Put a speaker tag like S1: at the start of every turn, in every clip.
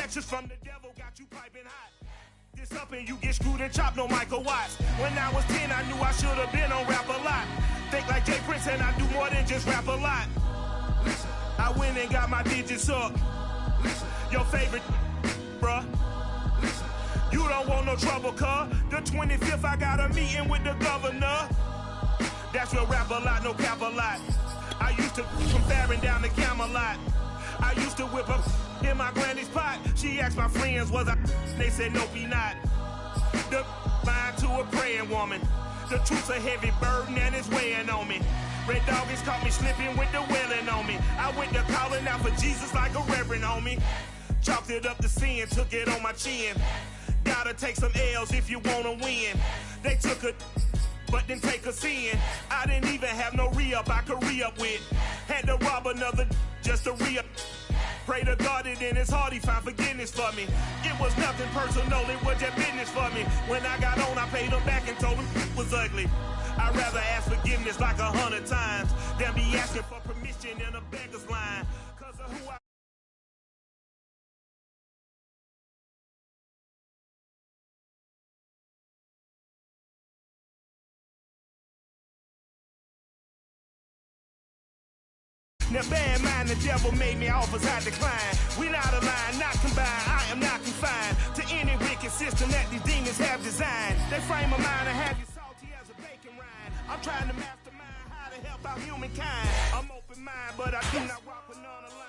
S1: Lectures from the devil got you piping hot. This up and you get screwed and chopped, no Michael Watts. When I was 10, I knew I should have been on rap a lot. Think like Jay Prince and I do more than just rap a lot. Listen, I went and got my digits up. Listen, your favorite, bruh. Listen, you don't want no trouble, cuz. The 25th, I got a meeting with the governor. That's real rap a lot, no cap a lot. I used to from Farron down to Camelot. I used to whip up in my granny's pot. She asked my friends, was I? They said, nope, he not. The line to a praying woman. The truth's a heavy burden and it's weighing on me. Red Doggies caught me slipping with the wailing on me. I went to calling out for Jesus like a reverend on me. Chalked it up to sin, took it on my chin. Gotta take some L's if you wanna win. They took a but didn't take a sin. I didn't even have no re-up I could re-up with. Had to rob another just to re-up. Pray to God it in his heart he found forgiveness for me. It was nothing personal, it was just business for me. When I got on, I paid him back and told him it was ugly. I'd rather ask forgiveness like 100 times than be asking for permission in a beggar's line. Cause of who I Now bad mind, the devil made me offers I decline. We not aligned, not combined, I am not confined to any wicked system that these demons have designed. They frame a mind and have you salty as a bacon rind. I'm trying to mastermind how to help out humankind. I'm open mind, but I do not rock with none aligned.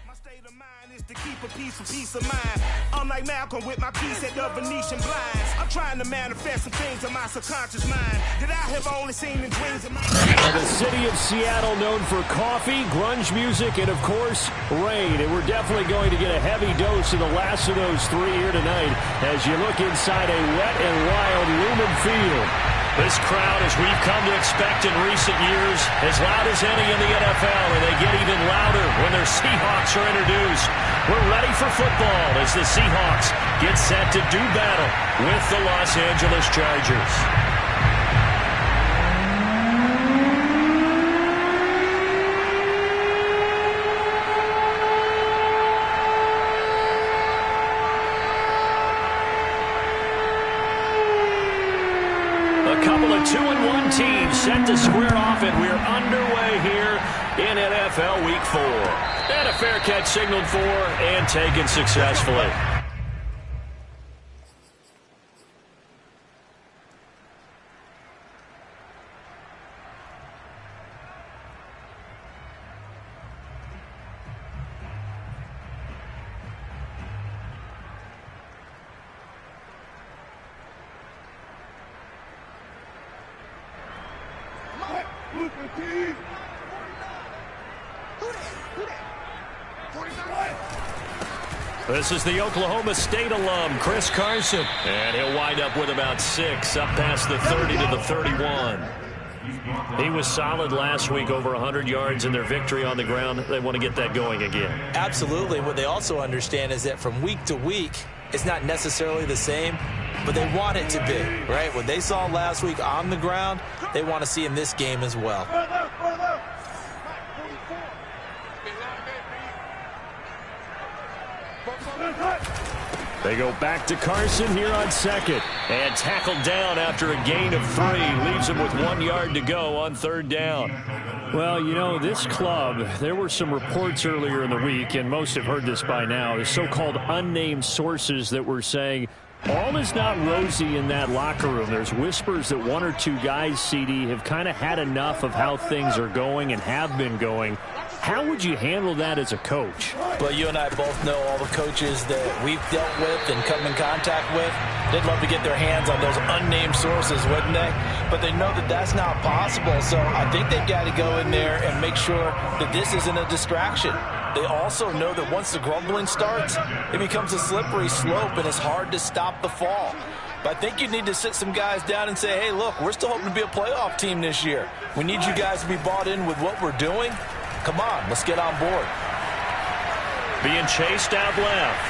S1: My state of mind is to keep a peace of mind. I'm like Malcolm with my piece at the Venetian blinds. I'm trying to manifest some things in my subconscious mind that I have only seen in dreams of my
S2: The city of Seattle known for coffee, grunge music, and of course, rain. And we're definitely going to get a heavy dose of the last of those three here tonight as you look inside a wet and wild Lumen Field.
S3: This crowd, as we've come to expect in recent years, as loud as any in the NFL, and they get even louder when their Seahawks are introduced. We're ready for football as the Seahawks get set to do battle with the Los Angeles Chargers. A couple of 2-1 teams set to square off, and we're underway here in NFL Week 4. And a fair catch signaled for and taken successfully. This is the Oklahoma State alum, Chris Carson. And he'll wind up with about 6, up past the 30 to the 31. He was solid last week, over 100 yards in their victory on the ground. They want to get that going again.
S4: Absolutely. What they also understand is that from week to week, it's not necessarily the same, but they want it to be, right? What they saw last week on the ground, they want to see in this game as well.
S3: They go back to Carson here on second. And tackled down after a gain of 3. Leaves him with 1 yard to go on third down.
S2: Well, you know, this club, there were some reports earlier in the week, and most have heard this by now, the so-called unnamed sources that were saying all is not rosy in that locker room. There's whispers that 1 or 2 guys, CD, have kind of had enough of how things are going and have been going. How would you handle that as a coach?
S4: Well, you and I both know all the coaches that we've dealt with and come in contact with. They'd love to get their hands on those unnamed sources, wouldn't they? But they know that that's not possible, so I think they've got to go in there and make sure that this isn't a distraction. They also know that once the grumbling starts, it becomes a slippery slope and it's hard to stop the fall. But I think you need to sit some guys down and say, hey, look, we're still hoping to be a playoff team this year. We need you guys to be bought in with what we're doing. Come on, let's get on board.
S3: Being chased out left.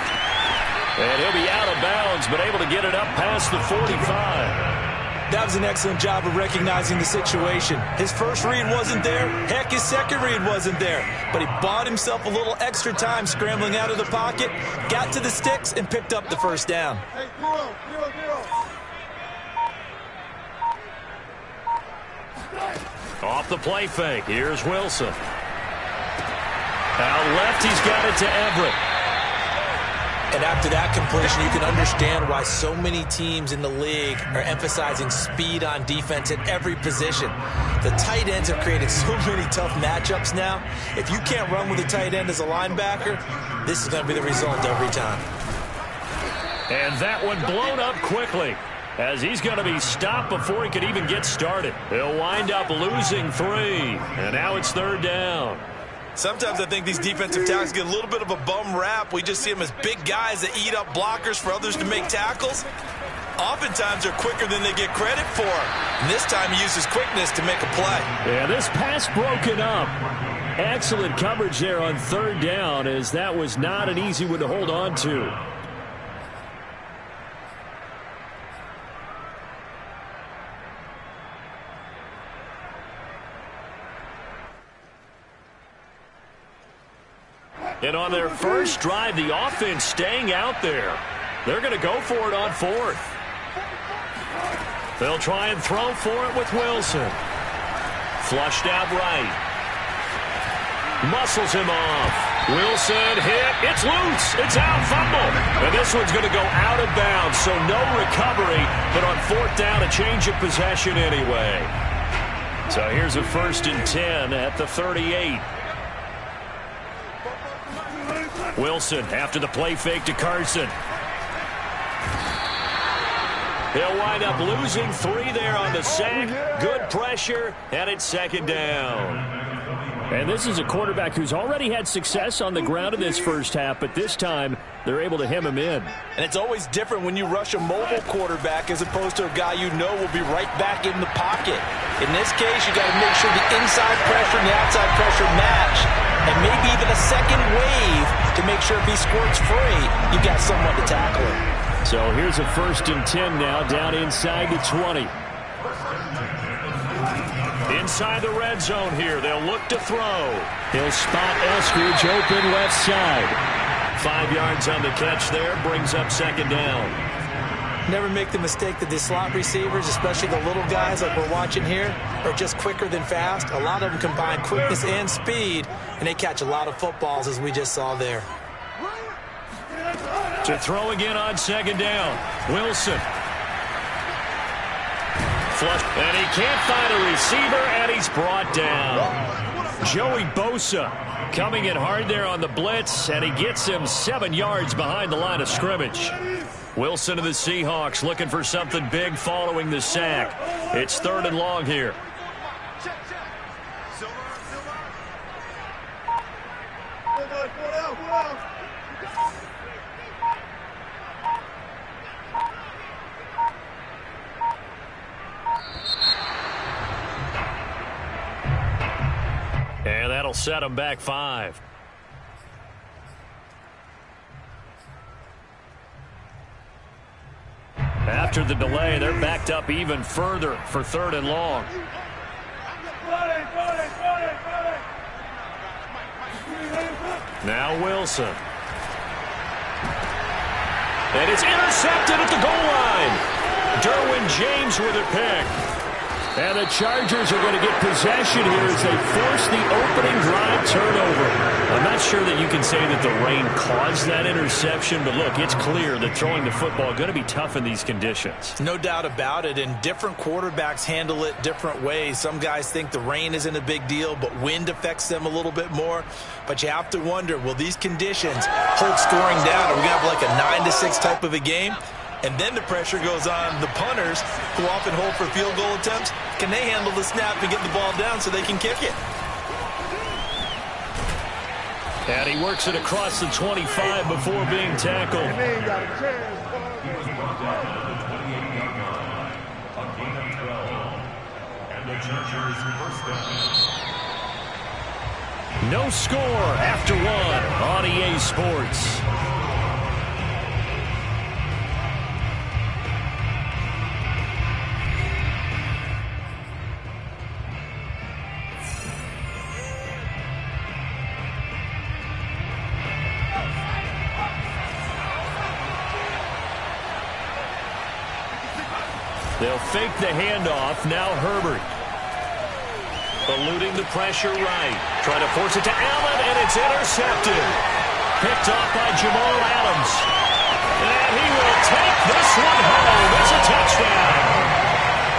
S3: And he'll be out of bounds, but able to get it up past the 45.
S4: That was an excellent job of recognizing the situation. His first read wasn't there. Heck, his second read wasn't there. But he bought himself a little extra time scrambling out of the pocket, got to the sticks, and picked up the first down.
S3: Off the play fake. Here's Wilson. Out left, he's got it to Everett.
S4: And after that completion, you can understand why so many teams in the league are emphasizing speed on defense at every position. The tight ends have created so many tough matchups now. If you can't run with a tight end as a linebacker, this is going to be the result every time.
S3: And that one blown up quickly, as he's going to be stopped before he could even get started. He'll wind up losing 3, and now it's 3rd down.
S4: Sometimes I think these defensive tackles get a little bit of a bum rap. We just see them as big guys that eat up blockers for others to make tackles. Oftentimes they're quicker than they get credit for. And this time he uses quickness to make a play.
S2: Yeah, this pass broken up. Excellent coverage there on 3rd down, as that was not an easy one to hold on to.
S3: And on their first drive, the offense staying out there. They're going to go for it on 4th. They'll try and throw for it with Wilson. Flushed out right. Muscles him off. Wilson hit. It's loose. It's out. Fumble. And this one's going to go out of bounds, so no recovery. But on 4th down, a change of possession anyway. So here's a 1st and 10 at the 38. Wilson after the play fake to Carson. He'll wind up losing 3 there on the sack. Good pressure, and it's 2nd down.
S2: And this is a quarterback who's already had success on the ground in this first half, but this time they're able to hem him in.
S4: And it's always different when you rush a mobile quarterback as opposed to a guy you know will be right back in the pocket. In this case, you got to make sure the inside pressure and the outside pressure match, and maybe even a second wave to make sure if he squirts free, you've got someone to tackle him.
S2: So here's a 1st and 10 now, down inside the 20.
S3: Inside the red zone here, they'll look to throw.
S2: He'll spot Eskridge open left side.
S3: 5 yards on the catch there, brings up 2nd down.
S4: Never make the mistake that the slot receivers, especially the little guys like we're watching here, are just quicker than fast. A lot of them combine quickness and speed, and they catch a lot of footballs, as we just saw there.
S3: To throw again on 2nd down. Wilson. Flush. And he can't find a receiver, and he's brought down. Joey Bosa coming in hard there on the blitz, and he gets him 7 yards behind the line of scrimmage. Wilson of the Seahawks looking for something big following the sack. It's 3rd and long here. And that'll set him back 5. After the delay, they're backed up even further for 3rd and long. Now Wilson. And it's intercepted at the goal line. Derwin James with a pick.
S2: And the Chargers are going to get possession here as they force the opening drive turnover.
S3: I'm not sure that you can say that the rain caused that interception, but look, it's clear that throwing the football is going to be tough in these conditions.
S4: No doubt about it, and different quarterbacks handle it different ways. Some guys think the rain isn't a big deal, but wind affects them a little bit more. But you have to wonder, will these conditions hold scoring down? Are we going to have like a 9-6 type of a game? And then the pressure goes on the punters, who often hold for field goal attempts. Can they handle the snap and get the ball down so they can kick it?
S3: And he works it across the 25 before being tackled. No score after 1 on EA Sports. They'll fake the handoff. Now Herbert. Eluding the pressure right. Trying to force it to Allen, and it's intercepted. Picked off by Jamal Adams. And he will take this one home. It's a touchdown.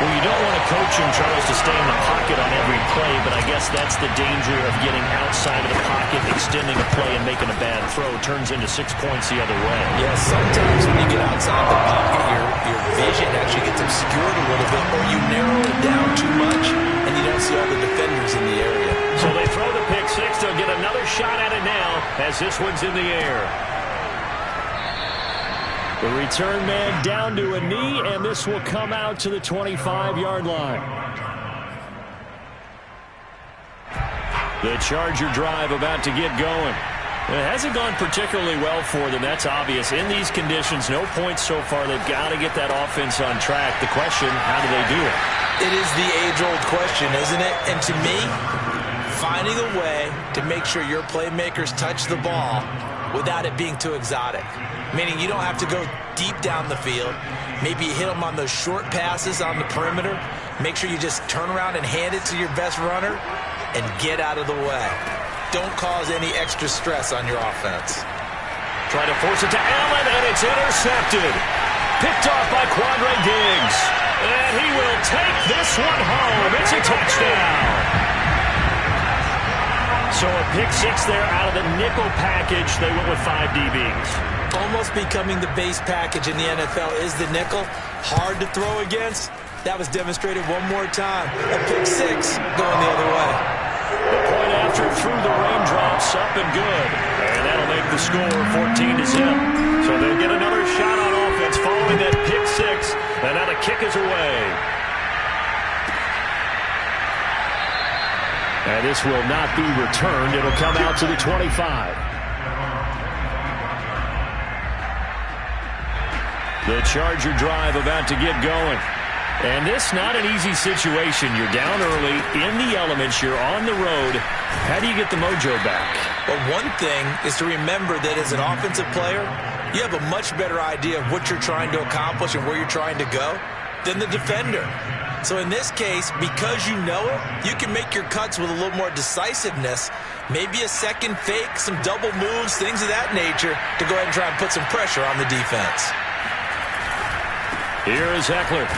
S3: Well, you don't want to coach him, Charles, to stay in the pocket on every play, but I guess that's the danger of getting outside of the pocket, extending a play, and making a bad throw. Turns into 6 points the other way.
S4: Yeah, sometimes when you get outside the pocket, your vision actually gets obscured a little bit, or you narrow it down too much, and you don't see all the defenders in the area.
S3: So they throw the pick six. They'll get another shot at it now as this one's in the air. The return man down to a knee, and this will come out to the 25-yard line. The Charger drive about to get going. It hasn't gone particularly well for them. That's obvious. In these conditions, no points so far. They've got to get that offense on track. The question, how do they do it?
S4: It is the age-old question, isn't it? And to me, finding a way to make sure your playmakers touch the ball without it being too exotic. Meaning you don't have to go deep down the field. Maybe you hit them on those short passes on the perimeter. Make sure you just turn around and hand it to your best runner and get out of the way. Don't cause any extra stress on your offense.
S3: Try to force it to Allen, and it's intercepted. Picked off by Quandre Diggs. And he will take this one home. It's a touchdown. So a pick six there out of the nickel package. They went with 5 DBs.
S4: Almost becoming the base package in the NFL is the nickel. Hard to throw against. That was demonstrated one more time. A pick six going the other way.
S3: The point after through the raindrops, up and good. And that'll make the score 14-0. So they'll get another shot on offense following that pick six. And now the kick is away. And this will not be returned. It'll come out to the 25. The Charger drive about to get going. And this not an easy situation. You're down early, in the elements, you're on the road. How do you get the mojo back?
S4: Well, one thing is to remember that as an offensive player, you have a much better idea of what you're trying to accomplish and where you're trying to go than the defender. So in this case, because you know it, you can make your cuts with a little more decisiveness. Maybe a second fake, some double moves, things of that nature to go ahead and try and put some pressure on the defense.
S3: Here is Eckler.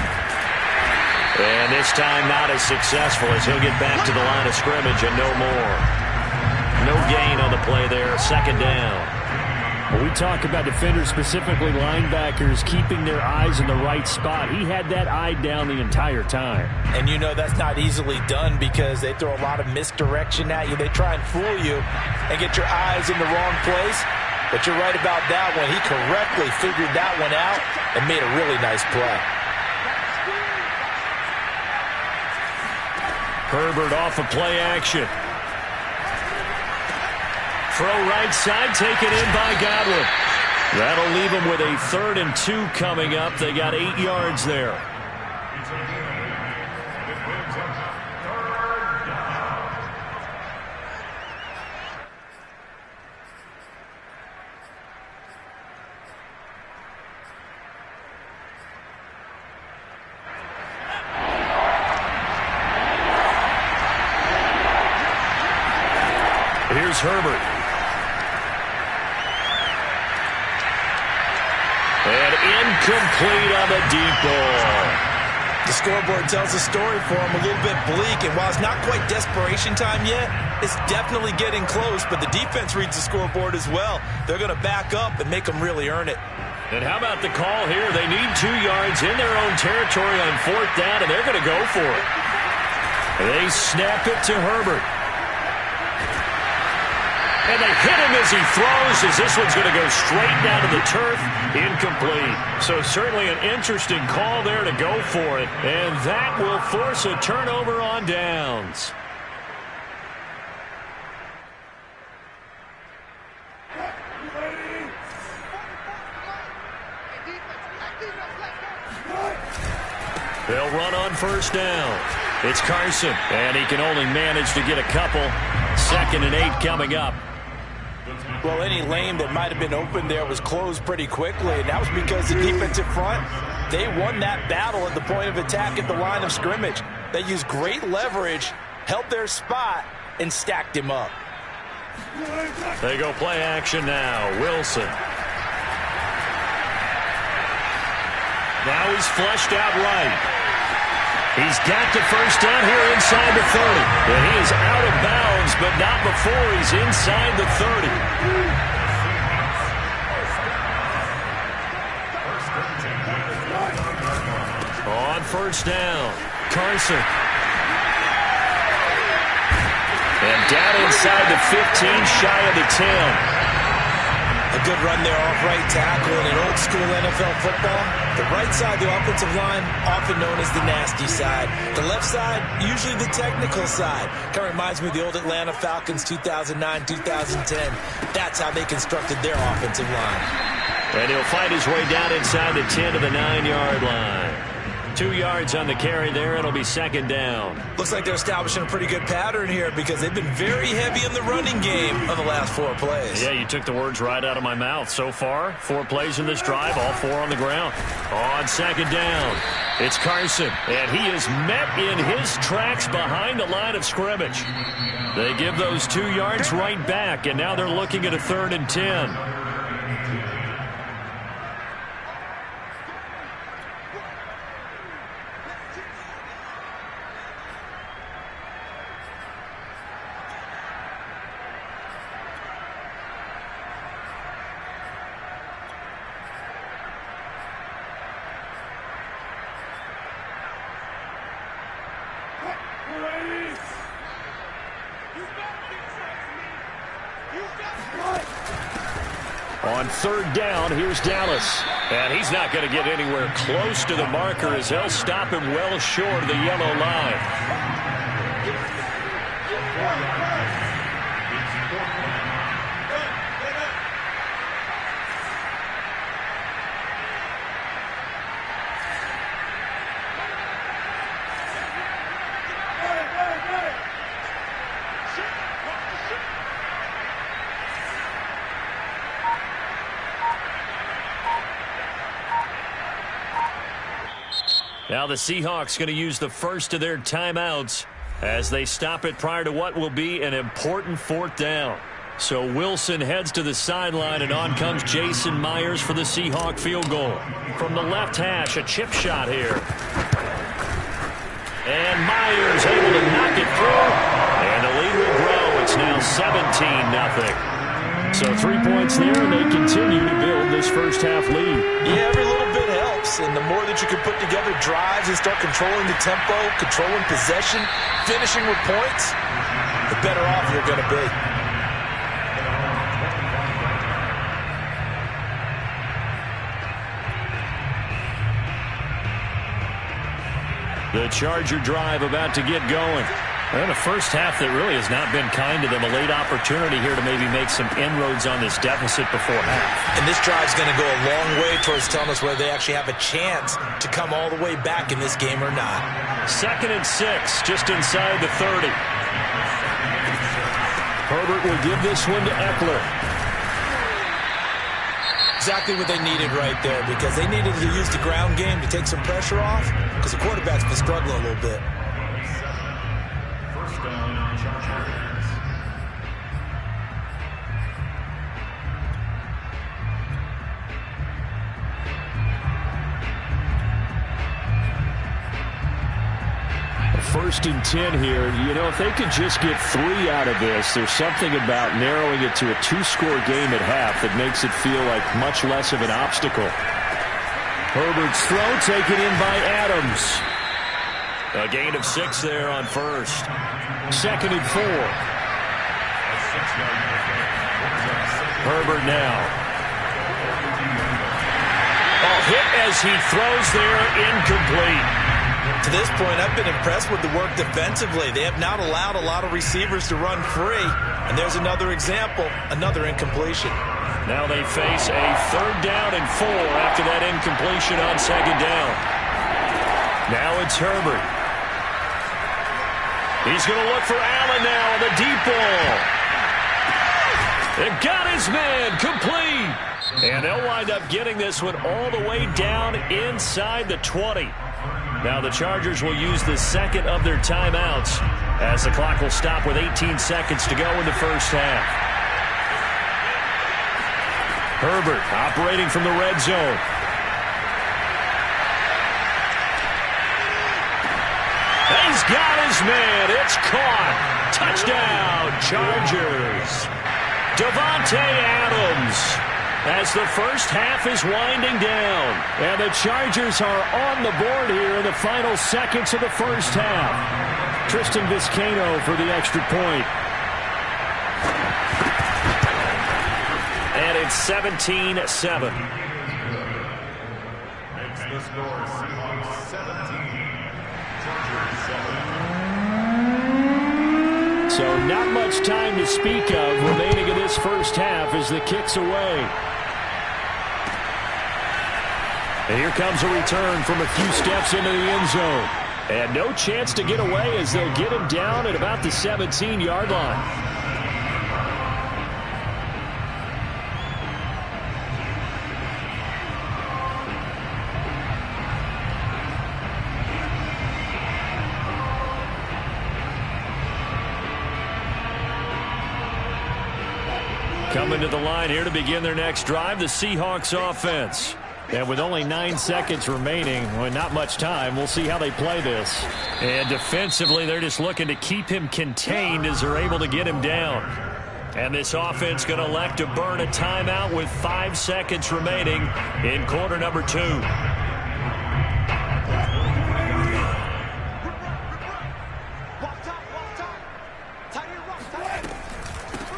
S3: And this time not as successful as he'll get back to the line of scrimmage and no more. No gain on the play there. Second down.
S2: Well, we talk about defenders, specifically linebackers, keeping their eyes in the right spot. He had that eye down the entire time.
S4: And you know that's not easily done because they throw a lot of misdirection at you. They try and fool you and get your eyes in the wrong place. But you're right about that one. He correctly figured that one out and made a really nice play.
S3: Herbert off of play action. Throw right side, taken in by Godwin. That'll leave him with a 3rd and 2 coming up. They got 8 yards there. Here's Herbert. And incomplete on the deep ball.
S4: The scoreboard tells the story for him, a little bit bleak, and while it's not quite desperation time yet, it's definitely getting close, but the defense reads the scoreboard as well. They're going to back up and make them really earn it.
S3: And how about the call here? They need 2 yards in their own territory on 4th down, and they're going to go for it. They snap it to Herbert. And they hit him as he throws, as this one's going to go straight down to the turf. Incomplete. So certainly an interesting call there to go for it. And that will force a turnover on downs. They'll run on 1st down. It's Carson, and he can only manage to get a couple. 2nd and 8 coming up.
S4: Well, any lane that might have been open there was closed pretty quickly, and that was because the defensive front They won that battle at the point of attack at the line of scrimmage. They used great leverage, held their spot, and stacked him up.
S3: They go play action now. Wilson. Now he's flushed out right. He's got the first down here inside the 30. And he is out of bounds, but not before he's inside the 30. On first down, Carson. And down inside the 15, shy of the 10.
S4: A good run there off right tackle in an old-school NFL football. The right side, the offensive line, often known as the nasty side. The left side, usually the technical side. Kind of reminds me of the old Atlanta Falcons 2009, 2010. That's how they constructed their offensive line.
S3: And he'll find his way down inside the 10 to the 9-yard line. 2 yards on the carry there. It'll be second down.
S4: Looks like they're establishing a pretty good pattern here because they've been very heavy in the running game on the last 4 plays.
S3: Yeah, you took the words right out of my mouth. So far, 4 plays in this drive, all 4 on the ground. On second down, it's Carson, and he is met in his tracks behind the line of scrimmage. They give those 2 yards right back, and now they're looking at a 3rd and 10. On 3rd down, here's Dallas. And he's not going to get anywhere close to the marker as they'll stop him well short of the yellow line. Now the Seahawks going to use the first of their timeouts as they stop it prior to what will be an important 4th down. So Wilson heads to the sideline, and on comes Jason Myers for the Seahawk field goal. From the left hash, a chip shot here. And Myers able to knock it through. And the lead will grow. It's now 17-0. So 3 points there, and they continue to build this first half lead.
S4: Yeah, every little bit helps, and the more that you can put together drives and start controlling the tempo, controlling possession, finishing with points, the better off you're going to be.
S3: The Charger drive about to get going. And a first half that really has not been kind to them. A late opportunity here to maybe make some inroads on this deficit before half.
S4: And this drive's going to go a long way towards telling us whether they actually have a chance to come all the way back in this game or not.
S3: 2nd and 6, just inside the 30. Herbert will give this one to Eckler.
S4: Exactly what they needed right there, because they needed to use the ground game to take some pressure off, because the quarterback's been struggling a little bit.
S2: First and 10 here. You know, if they could just get 3 out of this, there's something about narrowing it to a 2-score game at half that makes it feel like much less of an obstacle. Herbert's throw taken in by Adams.
S3: A gain of 6 there on first.
S2: 2nd and 4.
S3: Herbert now. Hit as he throws there, incomplete.
S4: To this point, I've been impressed with the work defensively. They have not allowed a lot of receivers to run free. And there's another example, another incompletion.
S3: Now they face a 3rd down and 4 after that incompletion on 2nd down. Now it's Herbert. He's going to look for Allen now on the deep ball. It got his man complete. And they'll wind up getting this one all the way down inside the 20. Now the Chargers will use the second of their timeouts as the clock will stop with 18 seconds to go in the first half. Herbert operating from the red zone. He's got his man. It's caught. Touchdown, Chargers. Davante Adams as the first half is winding down.
S2: And the Chargers are on the board here in the final seconds of the first half. Tristan Vizcaino for the extra point.
S3: And it's 17-7.
S1: Makes the score Seahawks 17.
S2: So not much time to speak of remaining in this first half as the kick's away.
S3: And here comes a return from a few steps into the end zone.
S2: And no chance to get away as they'll get him down at about the 17-yard line.
S3: Coming to the line here to begin their next drive, the Seahawks offense.
S2: And with only 9 seconds remaining, well, not much time, we'll see how they play this.
S3: And defensively, they're just looking to keep him contained as they're able to get him down. And this offense going to elect to burn a timeout with 5 seconds remaining in quarter number 2.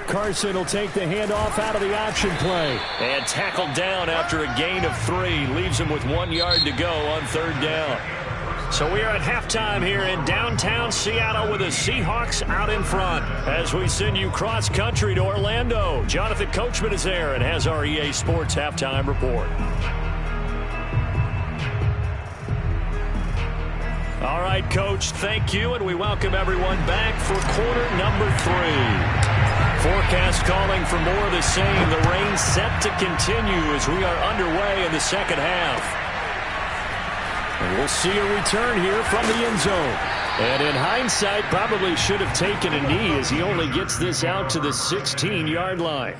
S2: Carson will take the handoff out of the option play.
S3: And tackled down after a gain of 3. Leaves him with 1 yard to go on third down. So we are at halftime here in downtown Seattle with the Seahawks out in front. As we send you cross-country to Orlando, Jonathan Coachman is there and has our EA Sports halftime report. All right, Coach, thank you, and we welcome everyone back for quarter number 3. Forecast calling for more of the same. The rain set to continue as we are underway in the second half.
S2: And we'll see a return here from the end zone. And in hindsight, probably should have taken a knee as he only gets this out to the 16-yard line.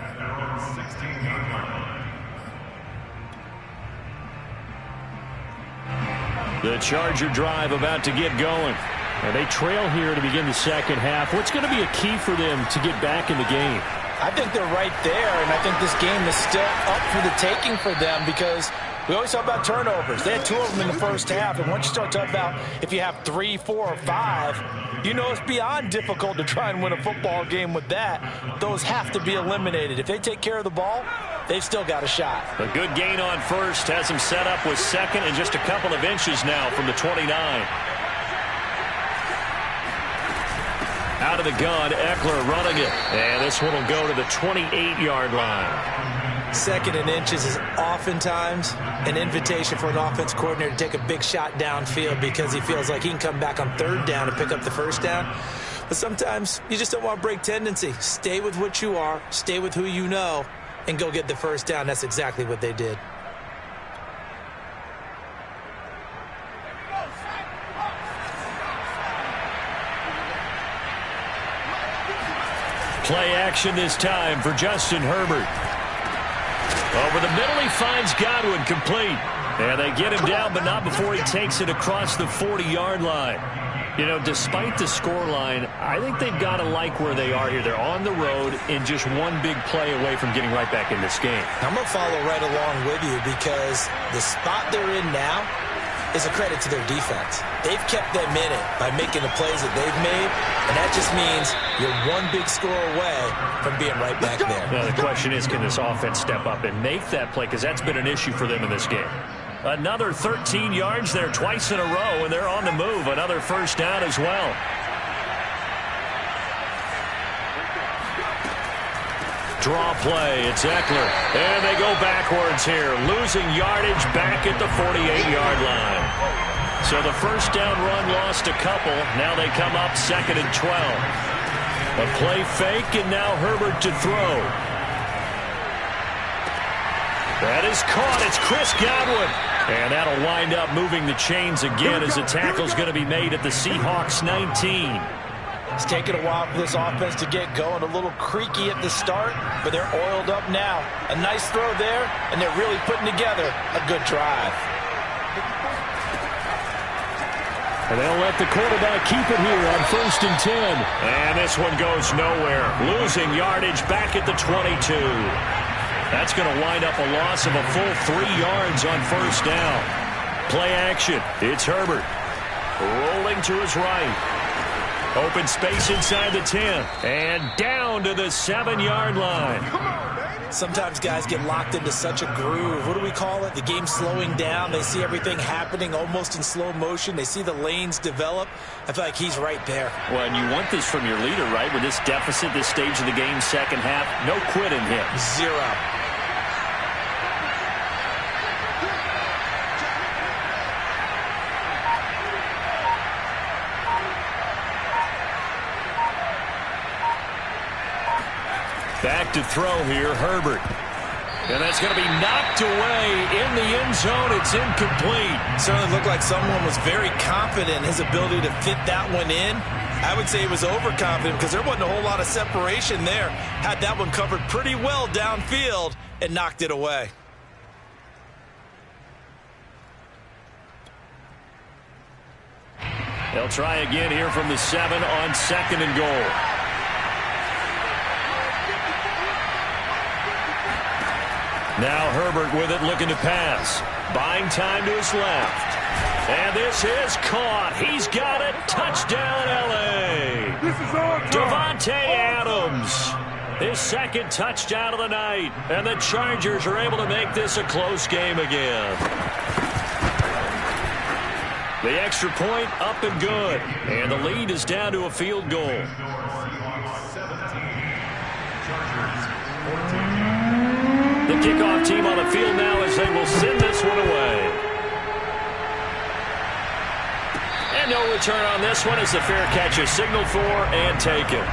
S3: The Charger drive about to get going.
S2: And they trail here to begin the second half. What's going to be a key for them to get back in the game?
S4: I think they're right there, and I think this game is still up for the taking for them because we always talk about turnovers. They had 2 of them in the first half, and once you start talking about if you have 3, 4, or 5, you know it's beyond difficult to try and win a football game with that. Those have to be eliminated. If they take care of the ball, they've still got a shot.
S3: A good gain on first has them set up with second and just a couple of inches now from the 29. Out of the gun, Eckler running it. And this one will go to the 28-yard line.
S4: Second and inches is oftentimes an invitation for an offense coordinator to take a big shot downfield because he feels like he can come back on third down and pick up the first down. But sometimes you just don't want to break tendency. Stay with what you are, stay with who you know, and go get the first down. That's exactly what they did.
S3: Play action this time for Justin Herbert. Over the middle, he finds Godwin complete. And they get him down, but not before he takes it across the 40-yard line. You know, despite the scoreline, I think they've got to like where they are here. They're on the road and just one big play away from getting right back in this game.
S4: I'm going to follow right along with you because the spot they're in now is a credit to their defense. They've kept them in it by making the plays that they've made, and that just means you're one big score away from being right back there.
S3: Now, the question is, can this offense step up and make that play? Because that's been an issue for them in this game. Another 13 yards there twice in a row, and they're on the move. Another first down as well. Draw play. It's Eckler. And they go backwards here, losing yardage back at the 48-yard line. So the first down run lost a couple. Now they come up second and 12. A play fake, and now Herbert to throw. That is caught. It's Chris Godwin. And that'll wind up moving the chains again as the tackle's going to be made at the Seahawks 19.
S4: It's taken a while for this offense to get going. A little creaky at the start, but they're oiled up now. A nice throw there, and they're really putting together a good drive.
S2: And they'll let the quarterback keep it here on 1st and 10.
S3: And this one goes nowhere. Losing yardage back at the 22. That's going to wind up a loss of a full 3 yards on 1st down. Play action. It's Herbert. Rolling to his right. Open space inside the 10. And down to the 7-yard line.
S4: Sometimes guys get locked into such a groove. What do we call it? The game's slowing down. They see everything happening almost in slow motion. They see the lanes develop. I feel like he's right there.
S2: Well, and you want this from your leader, right? With this deficit, this stage of the game, second half, no quitting him.
S4: Zero.
S3: Back to throw here, Herbert. And that's going to be knocked away in the end zone. It's incomplete.
S4: Certainly looked like someone was very confident in his ability to fit that one in. I would say he was overconfident because there wasn't a whole lot of separation there. Had that one covered pretty well downfield and knocked it away.
S3: They'll try again here from the 7 on 2nd and goal. Now Herbert with it, looking to pass. Buying time to his left. And this is caught. He's got it. Touchdown, L.A. Davante Adams. His 2nd touchdown of the night. And the Chargers are able to make this a close game again. The extra point up and good. And the lead is down to a field goal. The kickoff team on the field now as they will send this one away. And no return on this one as the fair catch is signaled for and taken.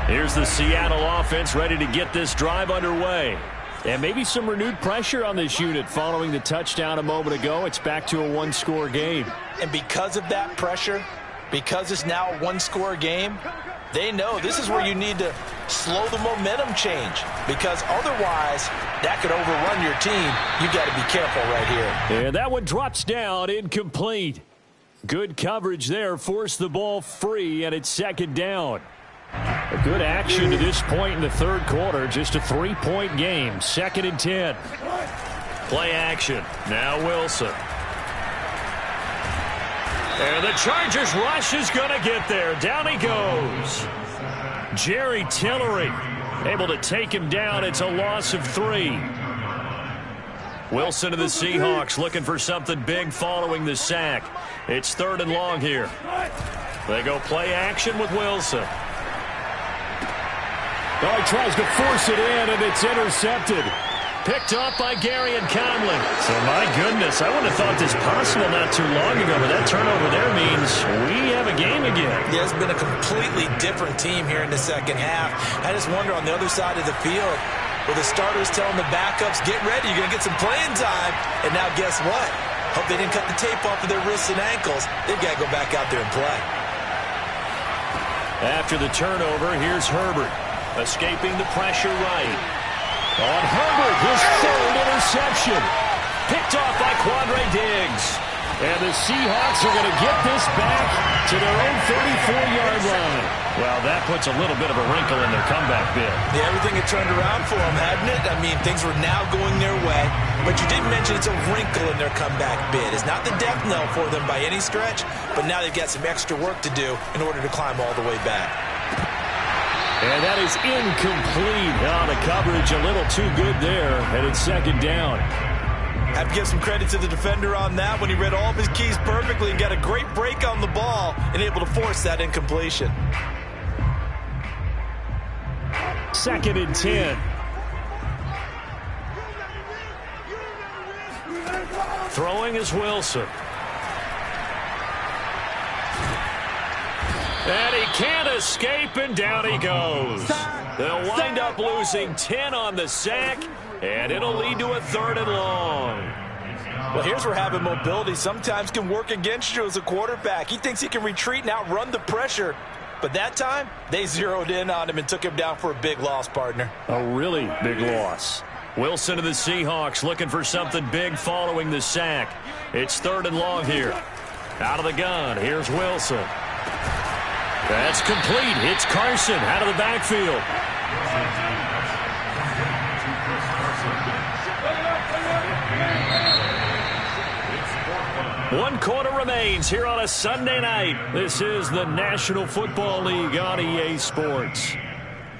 S3: Here's the Seattle offense ready to get this drive underway. And maybe some renewed pressure on this unit following the touchdown a moment ago. It's back to a 1-score game.
S4: And because of that pressure, because it's now a 1-score game, they know this is where you need to slow the momentum change. Because otherwise, that could overrun your team. You've got to be careful right here.
S2: And that one drops down, incomplete. Good coverage there, forced the ball free, and it's 2nd down. A good action to this point in the 3rd quarter. Just a 3-point game. 2nd and 10.
S3: Play action. Now Wilson. And the Chargers rush is going to get there. Down he goes. Jerry Tillery able to take him down. It's a loss of 3. Wilson to the Seahawks looking for something big following the sack. It's 3rd and long here. They go play action with Wilson.
S2: Oh, he tries to force it in, and it's intercepted.
S3: Picked up by Gary and Conley. So, my goodness, I wouldn't have thought this possible not too long ago, but that turnover there means we have a game again.
S4: Yeah, it's been a completely different team here in the 2nd half. I just wonder on the other side of the field, where the starters telling the backups, get ready, you're going to get some playing time. And now guess what? Hope they didn't cut the tape off of their wrists and ankles. They've got to go back out there and play.
S3: After the turnover, here's Herbert. Escaping the pressure right. On Herbert, his 3rd interception. Picked off by Quandre Diggs. And the Seahawks are going to get this back to their own 34-yard line. Well, that puts a little bit of a wrinkle in their comeback bid.
S4: Yeah, everything had turned around for them, hadn't it? I mean, things were now going their way. But you did mention it's a wrinkle in their comeback bid. It's not the death knell for them by any stretch, but now they've got some extra work to do in order to climb all the way back.
S2: And that is incomplete. Oh, the coverage a little too good there, and it's 2nd down.
S4: Have to give some credit to the defender on that when he read all of his keys perfectly and got a great break on the ball and able to force that incompletion.
S2: 2nd and 10.
S3: Throwing is Wilson. And he can't escape, and down he goes. They'll wind up losing 10 on the sack, and it'll lead to a 3rd and long.
S4: Well, here's where having mobility sometimes can work against you as a quarterback. He thinks he can retreat and outrun the pressure. But that time, they zeroed in on him and took him down for a big loss, partner.
S2: A really big loss.
S3: Wilson to the Seahawks looking for something big following the sack. It's 3rd and long here. Out of the gun, here's Wilson. That's complete. It's Carson out of the backfield. One quarter remains here on a Sunday night. This is the National Football League on EA Sports.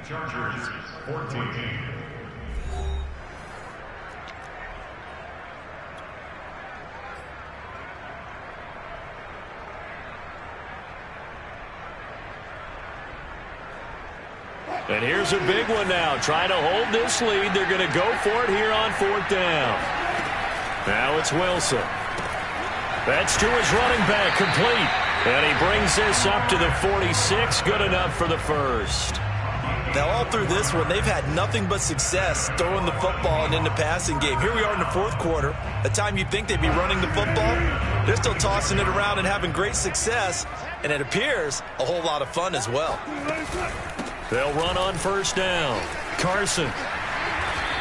S1: Chargers, 14.
S3: And here's a big one now. Trying to hold this lead. They're going to go for it here on 4th down. Now it's Wilson. That's to his running back, complete. And he brings this up to the 46. Good enough for the first.
S4: Now, all through this one, they've had nothing but success throwing the football and in the passing game. Here we are in the 4th quarter. The time you'd think they'd be running the football, they're still tossing it around and having great success. And it appears a whole lot of fun as well.
S3: They'll run on 1st down. Carson.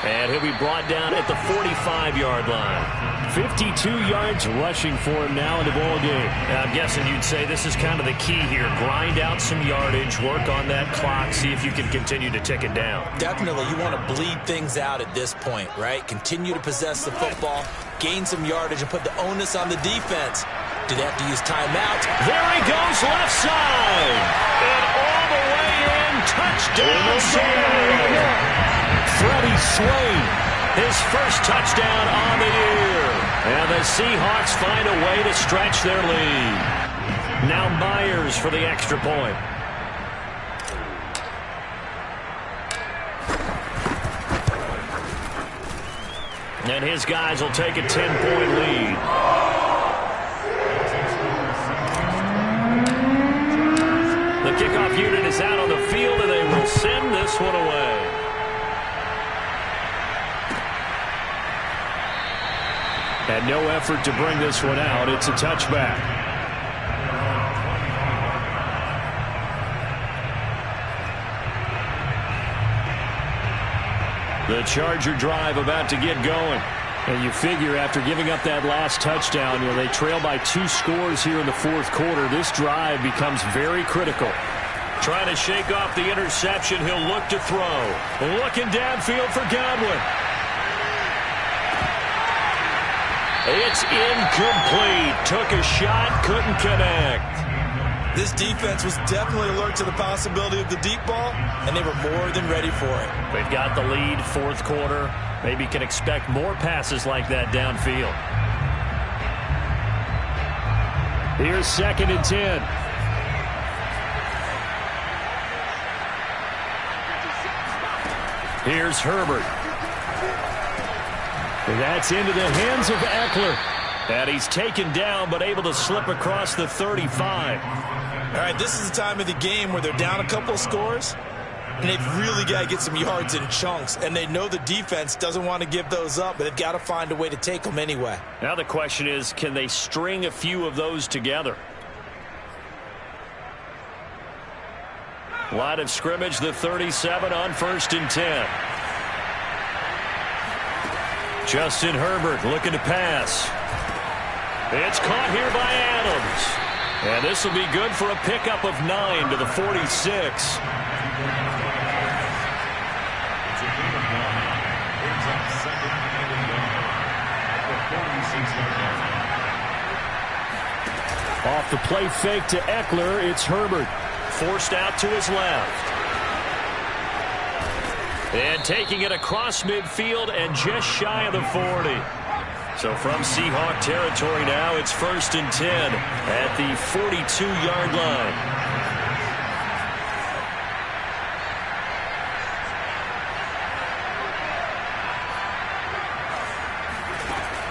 S3: And he'll be brought down at the 45-yard line.
S2: 52 yards rushing for him now in the ball game.
S3: I'm guessing you'd say this is kind of the key here. Grind out some yardage, work on that clock, see if you can continue to tick it down.
S4: Definitely, you want to bleed things out at this point, right? Continue to possess the football, gain some yardage, and put the onus on the defense. Do they have to use timeout?
S3: There he goes, left side. And all the way in, touchdown, Seattle. Freddie Swain, his first touchdown on the year. And the Seahawks find a way to stretch their lead. Now Myers for the extra point. And his guys will take a 10-point lead. The kickoff unit is out on the field, and they will send this one away.
S2: And no effort to bring this one out. It's a touchback.
S3: The Charger drive about to get going.
S2: And you figure after giving up that last touchdown, they trail by 2 scores here in the 4th quarter. This drive becomes very critical.
S3: Trying to shake off the interception. He'll look to throw. Looking downfield for Godwin. It's incomplete. Took a shot, couldn't connect.
S4: This defense was definitely alert to the possibility of the deep ball, and they were more than ready for it.
S3: They've got the lead, 4th quarter. Maybe can expect more passes like that downfield.
S2: Here's 2nd and 10.
S3: Here's Herbert.
S2: That's into the hands of Eckler.
S3: And he's taken down, but able to slip across the 35.
S4: All right, this is the time of the game where they're down a couple of scores, and they've really got to get some yards in chunks. And they know the defense doesn't want to give those up, but they've got to find a way to take them anyway.
S3: Now the question is, can they string a few of those together? Line of scrimmage, the 37 on 1st and 10. Justin Herbert looking to pass. It's caught here by Adams. And this will be good for a pickup of 9 to the 46.
S2: Off the play fake to Eckler, it's Herbert.
S3: Forced out to his left. And taking it across midfield and just shy of the 40. So from Seahawk territory now, it's 1st and 10 at the 42-yard line.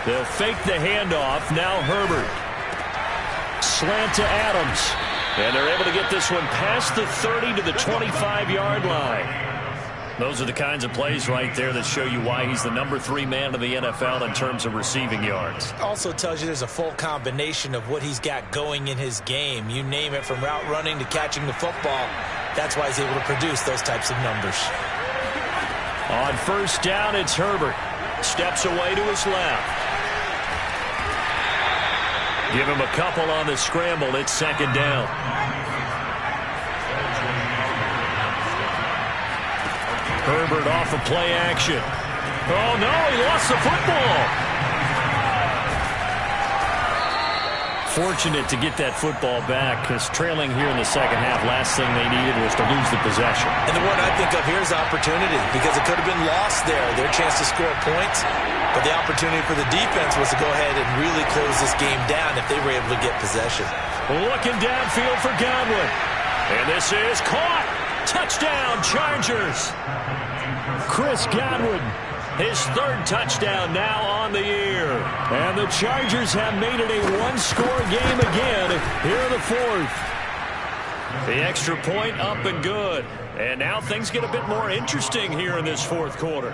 S3: They'll fake the handoff. Now Herbert. Slant to Adams. And they're able to get this one past the 30 to the 25-yard line. Those are the kinds of plays right there that show you why he's the number 3 man in the NFL in terms of receiving yards.
S4: Also tells you there's a full combination of what he's got going in his game. You name it, from route running to catching the football. That's why he's able to produce those types of numbers.
S3: On first down, it's Herbert. Steps away to his left. Give him a couple on the scramble. It's second down. Herbert off of play action. Oh, no, he lost the football. Fortunate to get that football back, because trailing here in the second half, last thing they needed was to lose the possession.
S4: And the word I think of here is opportunity, because it could have been lost there, their chance to score points. But the opportunity for the defense was to go ahead and really close this game down if they were able to get possession.
S3: Looking downfield for Godwin. And this is caught. Touchdown, Chargers. Chris Godwin, his 3rd touchdown now on the year. And the Chargers have made it a 1-score game again here in the 4th. The extra point up and good. And now things get a bit more interesting here in this 4th quarter.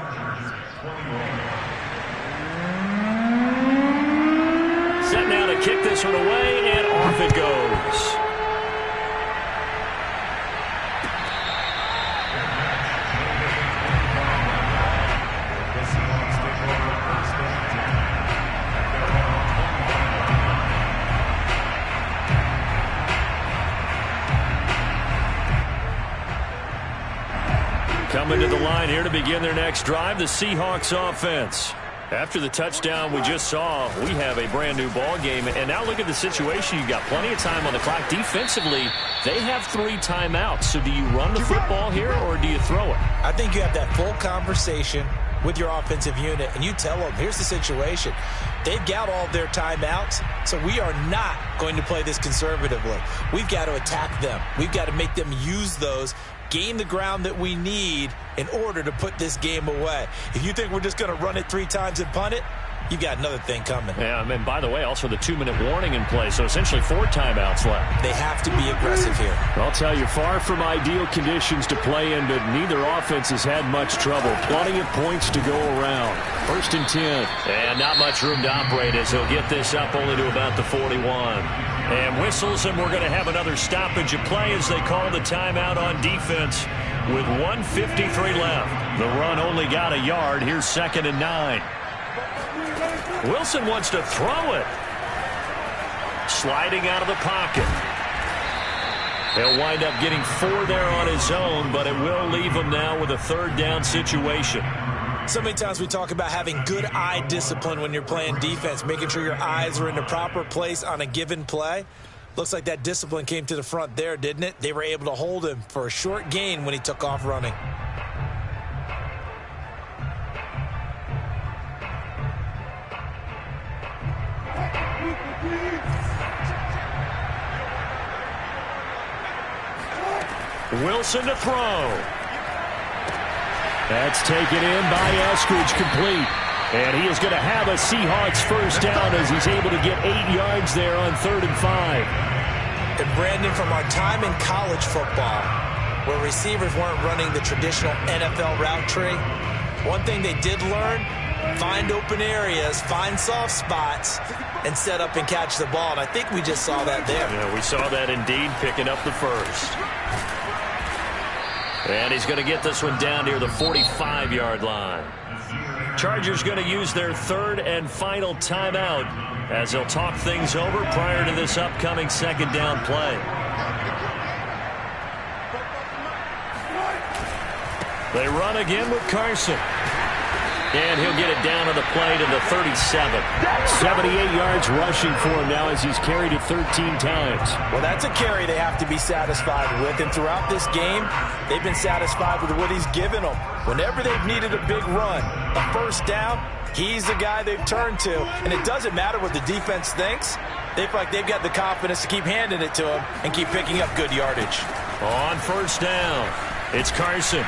S3: Set now to kick this one away, and off it goes. Coming to the line here to begin their next drive, the Seahawks offense. After the touchdown we just saw, we have a brand new ball game. And now look at the situation. You've got plenty of time on the clock. Defensively, they have 3 timeouts. So do you run the football here or do you throw it?
S4: I think you have that full conversation with your offensive unit, and you tell them, here's the situation. They've got all of their timeouts, so we are not going to play this conservatively. We've got to attack them. We've got to make them use those, gain the ground that we need in order to put this game away. If you think we're just going to run it 3 times and punt it, you've got another thing coming.
S3: Yeah, and by the way, also the 2-minute warning in play, so essentially 4 timeouts left.
S4: They have to be aggressive here.
S2: I'll tell you, far from ideal conditions to play in, but neither offense has had much trouble. Plenty of points to go around. 1st and 10.
S3: And not much room to operate as he'll get this up only to about the 41. And whistles, and we're going to have another stoppage of play as they call the timeout on defense with 1:53 left. The run only got a yard. Here's 2nd and 9. Wilson wants to throw it. Sliding out of the pocket. He'll wind up getting 4 there on his own, but it will leave him now with a 3rd down situation.
S4: So many times we talk about having good eye discipline when you're playing defense, making sure your eyes are in the proper place on a given play. Looks like that discipline came to the front there, didn't it? They were able to hold him for a short gain when he took off running.
S3: Wilson to throw.
S2: That's taken in by Eskridge, complete. And he is going to have a Seahawks 1st down as he's able to get 8 yards there on 3rd and 5.
S4: And Brandon, from our time in college football, where receivers weren't running the traditional NFL route tree, one thing they did learn, find open areas, find soft spots, and set up and catch the ball. And I think we just saw that there.
S3: Yeah, we saw that indeed, picking up the 1st. And he's going to get this one down near the 45-yard line. Chargers going to use their 3rd and final timeout as they'll talk things over prior to this upcoming 2nd down play. They run again with Carson. And he'll get it down on the play to the 37.
S2: 78 yards rushing for him now as he's carried it 13 times.
S4: Well, that's a carry they have to be satisfied with. And throughout this game, they've been satisfied with what he's given them. Whenever they've needed a big run, a 1st down, he's the guy they've turned to. And it doesn't matter what the defense thinks. They feel like they've got the confidence to keep handing it to him and keep picking up good yardage.
S3: On 1st down, it's Carson.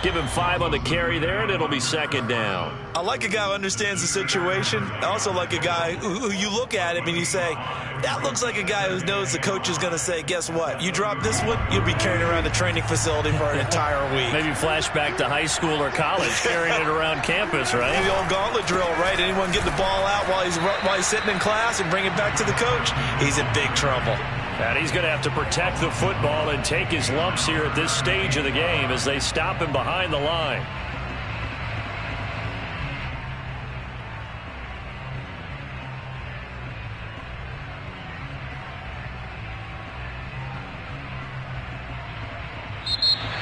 S3: Give him 5 on the carry there, and it'll be second down.
S4: I like a guy who understands the situation. I also like a guy who you look at him and you say, that looks like a guy who knows the coach is going to say, guess what? You drop this one, you'll be carrying around the training facility for an entire week.
S3: Maybe flashback to high school or college, carrying it around campus, right?
S4: The old gauntlet drill, right? Anyone get the ball out while he's sitting in class and bring it back to the coach? He's in big trouble.
S3: And he's going to have to protect the football and take his lumps here at this stage of the game as they stop him behind the line.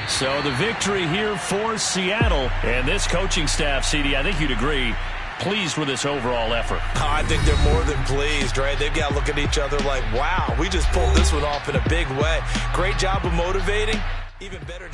S3: So the victory here for Seattle. And this coaching staff, CD, I think you'd agree, pleased with this overall effort.
S4: I think they're more than pleased, right? They've got to look at each other like, wow, we just pulled this one off in a big way. Great job of motivating. Even better job.